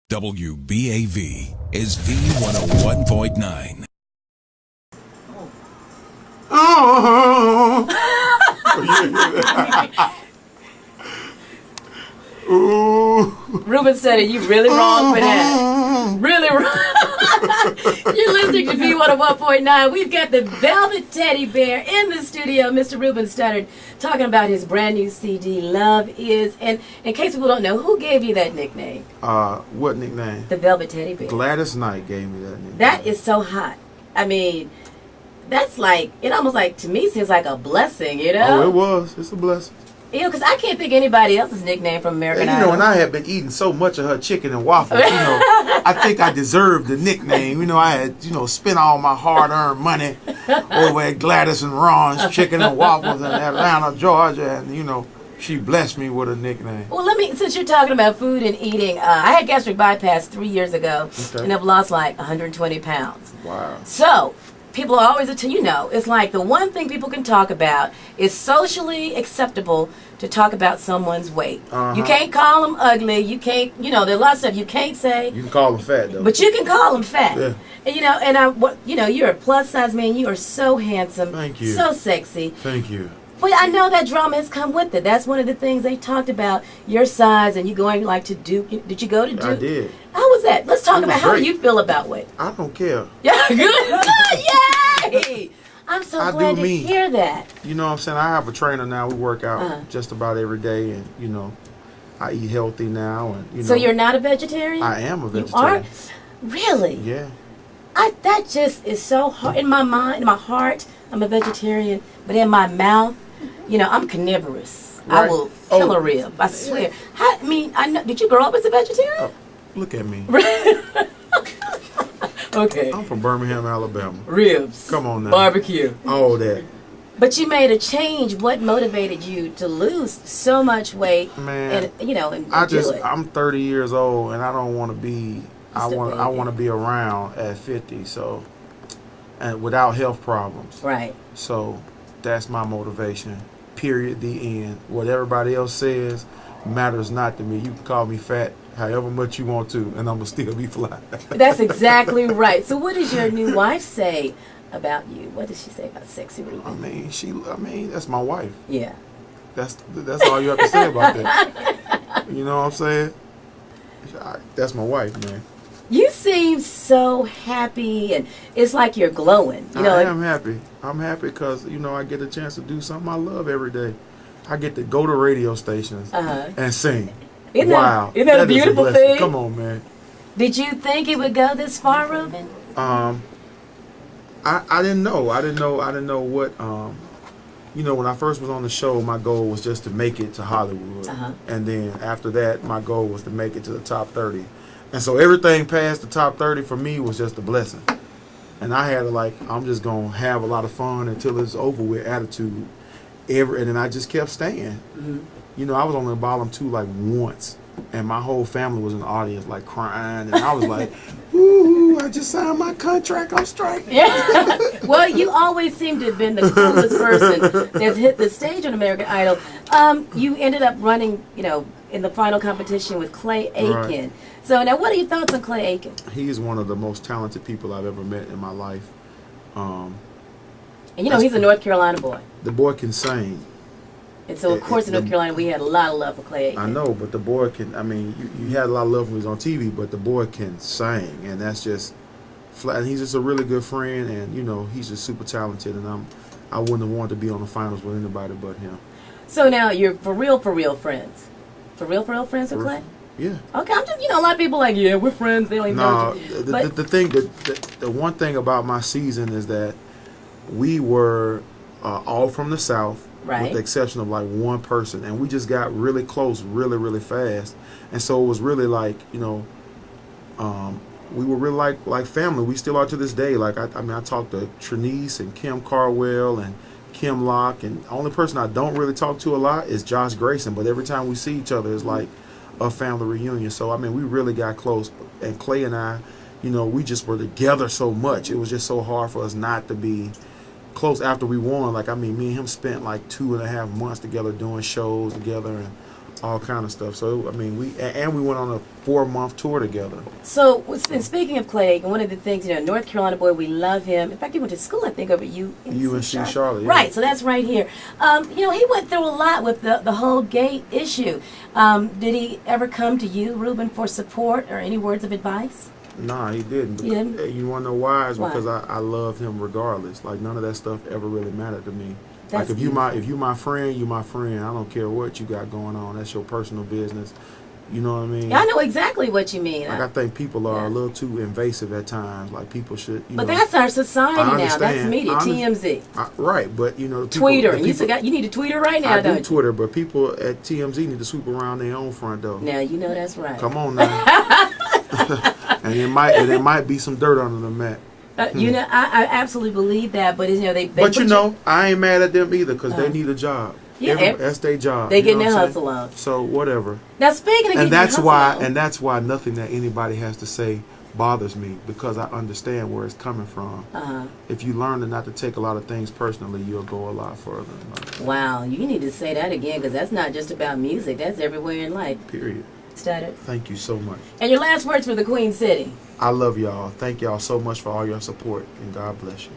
WBAV is V101.9. Ruben Studdard, you really wrong for that. Really wrong. You're listening to V101.9. We've got the Velvet Teddy Bear in the studio, Mr. Ruben Studdard, talking about his brand new CD, Love Is. And in case people don't know, who gave you that nickname? What nickname? The Velvet Teddy Bear. Gladys Knight gave me that nickname. That is so hot. I mean, that's like, it almost like, to me, seems like a blessing, you know? Oh, it was. It's a blessing. Yeah, because I can't think of anybody else's nickname from American Idol. And I had been eating so much of her chicken and waffles, I think I deserved the nickname. I had, spent all my hard-earned money over at Gladys and Ron's Chicken and Waffles in Atlanta, Georgia, and, she blessed me with a nickname. Well, since you're talking about food and eating, I had gastric bypass 3 years ago, and I've lost like 120 pounds. Wow. So, people are always, it's like the one thing people can talk about is socially acceptable to talk about someone's weight. You can't call them ugly. You can't, there's a lot of stuff you can't say. You can call them fat, though. But you can call them fat. Yeah. And you're a plus size man. You are so handsome. Thank you. So sexy. Thank you. But I know that drama has come with it. That's one of the things they talked about, your size, and you going like to Duke. Did you go to Duke? I did. How was that? Let's talk about how great. you feel about weight. I don't care. Yeah, good. Yay! I'm so glad to hear that. You know what I'm saying? I have a trainer now. We work out just about every day, and, I eat healthy now. And So you're not a vegetarian? I am a vegetarian. You are? Really? Yeah. That just is so hard. In my mind, in my heart, I'm a vegetarian. But in my mouth, I'm carnivorous. Right. I will kill a rib. I swear. I know. Did you grow up as a vegetarian? Look at me. Okay. I'm from Birmingham, Alabama. Ribs. Come on now. Barbecue. All that. But you made a change. What motivated you to lose so much weight? Man, and I'm 30 years old, and I don't want to be. I want to be around at 50. So, and without health problems. Right. So, that's my motivation. Period. The end. What everybody else says matters not to me. You can call me fat however much you want to, and I'm gonna still be fly. That's exactly right. So, what does your new wife say about you? What does she say about sexy Ruben? I mean, that's my wife. Yeah. That's all you have to say about that. You know what I'm saying? That's my wife, man. You seem so happy, and it's like you're glowing. I am happy. I'm happy because, I get a chance to do something I love every day. I get to go to radio stations and sing. Isn't that a beautiful thing? Come on, man. Did you think it would go this far, Ruben? I didn't know. I didn't know what. When I first was on the show, my goal was just to make it to Hollywood, and then after that, my goal was to make it to the top 30. And so everything past the top 30 for me was just a blessing. And I had I'm just gonna have a lot of fun until it's over with attitude. And then I just kept staying. Mm-hmm. I was on the bottom 2 once, and my whole family was in the audience crying, and I was like, "Ooh, I just signed my contract. I'm striking." Yeah. Well, you always seem to have been the coolest person that's hit the stage on American Idol. You ended up running, in the final competition with Clay Aiken. Right. So now, what are your thoughts on Clay Aiken? He's one of the most talented people I've ever met in my life. And he's a North Carolina boy. The boy can sing. And so, of course, in North Carolina, we had a lot of love for Clay Aiken. I know, but the boy can, you had a lot of love when he was on TV, but the boy can sing, and that's just flat. And he's just a really good friend, and, he's just super talented, and I wouldn't have wanted to be on the finals with anybody but him. So now, you're for real friends? For real friends with Clay? Yeah. Okay, I'm just, a lot of people we're friends, they don't even know you. The one thing about my season is that we were all from the South, right, with the exception of one person, and we just got really close really, really fast. And so it was really we were really like family. We still are to this day. I talked to Trinice and Kim Carwell and Kim Locke, and the only person I don't really talk to a lot is Josh Grayson, but every time we see each other, it's like a family reunion. So, we really got close. And Clay and I, we just were together so much. It was just so hard for us not to be close after we won. Me and him spent 2.5 months together doing shows together and all kind of stuff. So I mean, we went on a 4-month tour together. So, and speaking of Clegg, one of the things, North Carolina boy, we love him. In fact, he went to school, I think, over at UNC Charlotte. Yeah. Right, so that's right here. He went through a lot with the whole gay issue. Did he ever come to you, Ruben, for support or any words of advice? Nah, he didn't. He didn't? You want to know why? It's Why? because I loved him regardless. Like, none of that stuff ever really mattered to me. That's like, if you my friend, you my friend. I don't care what you got going on. That's your personal business. You know what I mean? Yeah, I know exactly what you mean. Like, I think people are a little too invasive at times. Like, people should, But that's our society now. That's media, TMZ. Right, but, people, Tweeter. You need to tweeter right now, I don't do Twitter, but people at TMZ need to sweep around their own front door. Now, that's right. Come on now. and there might be some dirt under the mat. I absolutely believe that, but they But I ain't mad at them either because they need a job. Yeah, that's their job. They getting their hustle on. So whatever. Now speaking of that's why nothing that anybody has to say bothers me because I understand where it's coming from. If you learn not to take a lot of things personally, you'll go a lot further. Wow, you need to say that again because that's not just about music. That's everywhere in life. Period. Studdard. Thank you so much. And your last words for the Queen City. I love y'all. Thank y'all so much for all your support, and God bless you.